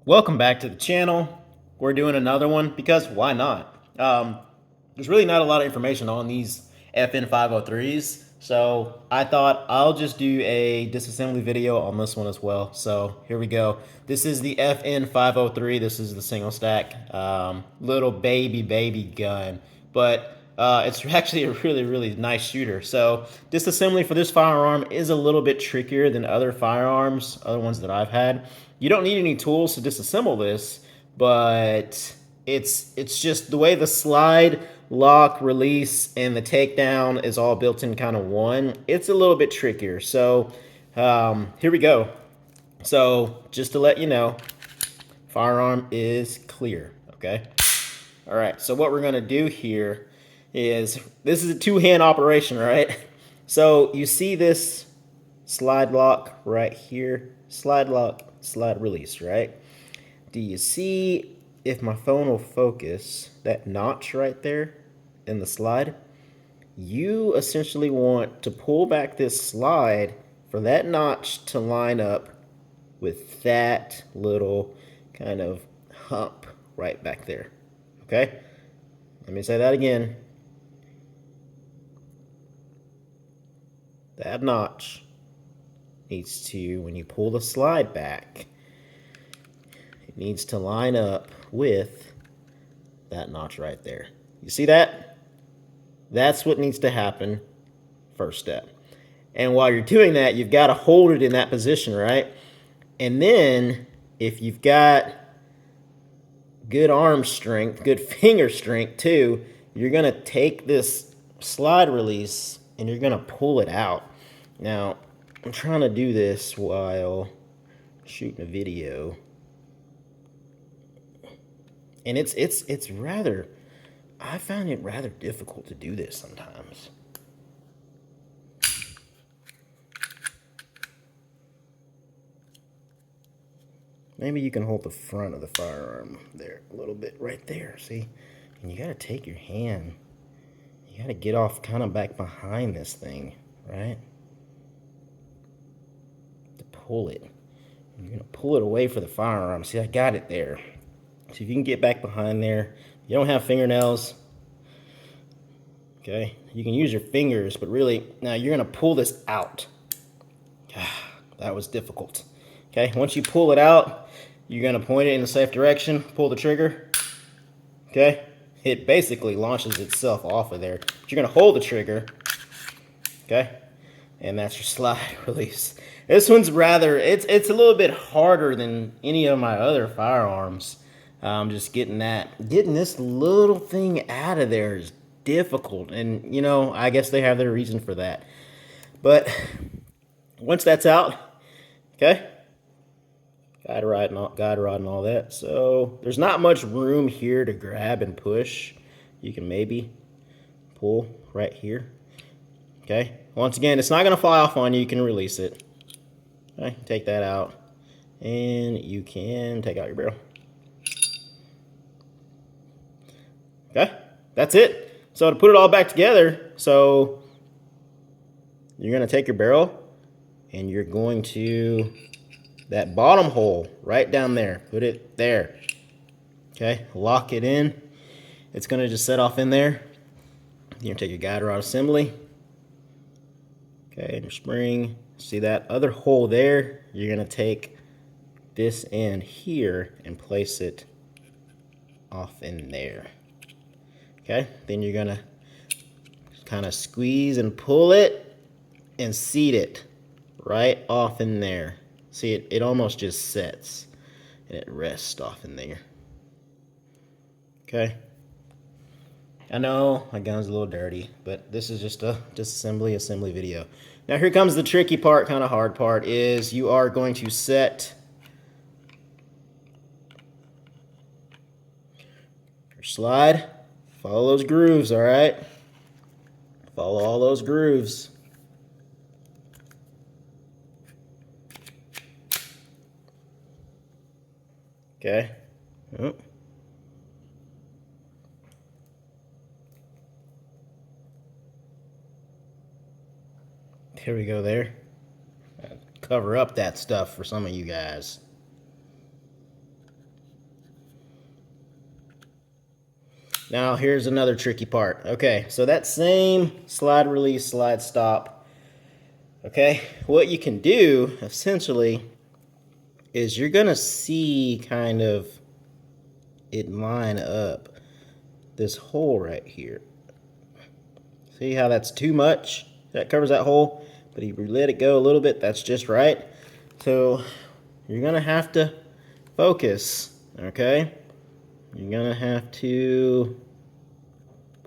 Welcome back to the channel. We're doing another one because why not? There's really not a lot of information on these FN503s, so I thought I'll just do a disassembly video on this one as well. So here we go. This is the FN503. This is the single stack little baby gun, but it's actually a really nice shooter. So disassembly for this firearm is a little bit trickier than other firearms, other ones that I've had. You don't need any tools to disassemble this, but it's just the way the slide, lock, release, and the takedown is all built in kind of one. It's a little bit trickier. So here we go. So just to let you know, firearm is clear. Okay. All right. So what we're gonna do here is this is a two-hand operation, right? So you see this slide lock right here, slide lock, slide release, right? Do you see, if my phone will focus, that notch right there in the slide? You essentially want to pull back this slide for that notch to line up with that little kind of hump right back there. Okay? Let me say that again. That notch needs to, when you pull the slide back, it needs to line up with that notch right there. You see that? That's what needs to happen first step. And while you're doing that, you've got to hold it in that position, right? And then if you've got good arm strength, good finger strength too, you're going to take this slide release and you're going to pull it out. Now, I'm trying to do this while shooting a video. And it's rather, I find it rather difficult to do this sometimes. Maybe you can hold the front of the firearm there a little bit right there, see? And you gotta take your hand, you gotta get off kind of back behind this thing, right? To pull it. And you're gonna pull it away for the firearm. See, I got it there. So if you can get back behind there, you don't have fingernails, okay? You can use your fingers, but really, now you're gonna pull this out. That was difficult. Okay, once you pull it out, you're gonna point it in a safe direction, pull the trigger, okay? It basically launches itself off of there. But you're gonna hold the trigger, okay? And that's your slide release. This one's rather, it's a little bit harder than any of my other firearms. Just getting this little thing out of there is difficult. And, you know, I guess they have their reason for that. But once that's out, okay, guide rod and all that. So there's not much room here to grab and push. You can maybe pull right here. Okay, once again, it's not going to fly off on you. You can release it. Okay, take that out. And you can take out your barrel. Okay, that's it. So to put it all back together, so you're going to take your barrel and you're going to, that bottom hole right down there, put it there. Okay, lock it in. It's going to just set off in there. You're going to take your guide rod assembly. Okay, and your spring. See that other hole there? You're going to take this end here and place it off in there. Okay, then you're gonna kind of squeeze and pull it and seat it right off in there. See, it almost just sets and it rests off in there. Okay, I know my gun's a little dirty, but this is just a assembly video. Now here comes the tricky part, kind of hard part, is you are going to set your slide. Follow those grooves, all right? Follow all those grooves. Okay. Oh. Here we go there. Cover up that stuff for some of you guys. Now here's another tricky part. Okay, so that same slide release, slide stop. Okay, what you can do essentially is you're gonna see kind of it line up this hole right here. See how that's too much? That covers that hole, but if you let it go a little bit, that's just right. So you're gonna have to focus, okay? You're gonna have to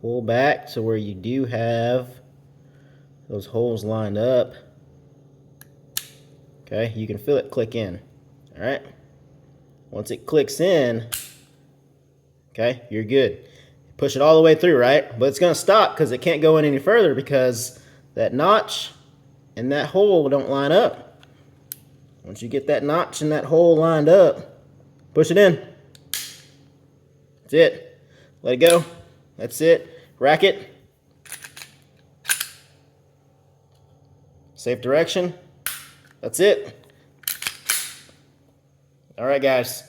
pull back to where you do have those holes lined up. Okay, you can feel it click in. All right, once it clicks in, okay, you're good. Push it all the way through, right? But it's gonna stop because it can't go in any further because that notch and that hole don't line up. Once you get that notch and that hole lined up, push it in. That's it. Let it go. That's it. Rack it. Safe direction. That's it. All right, guys.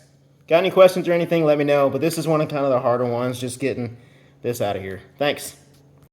Got any questions or anything, let me know. But this is one of kind of the harder ones, just getting this out of here. Thanks.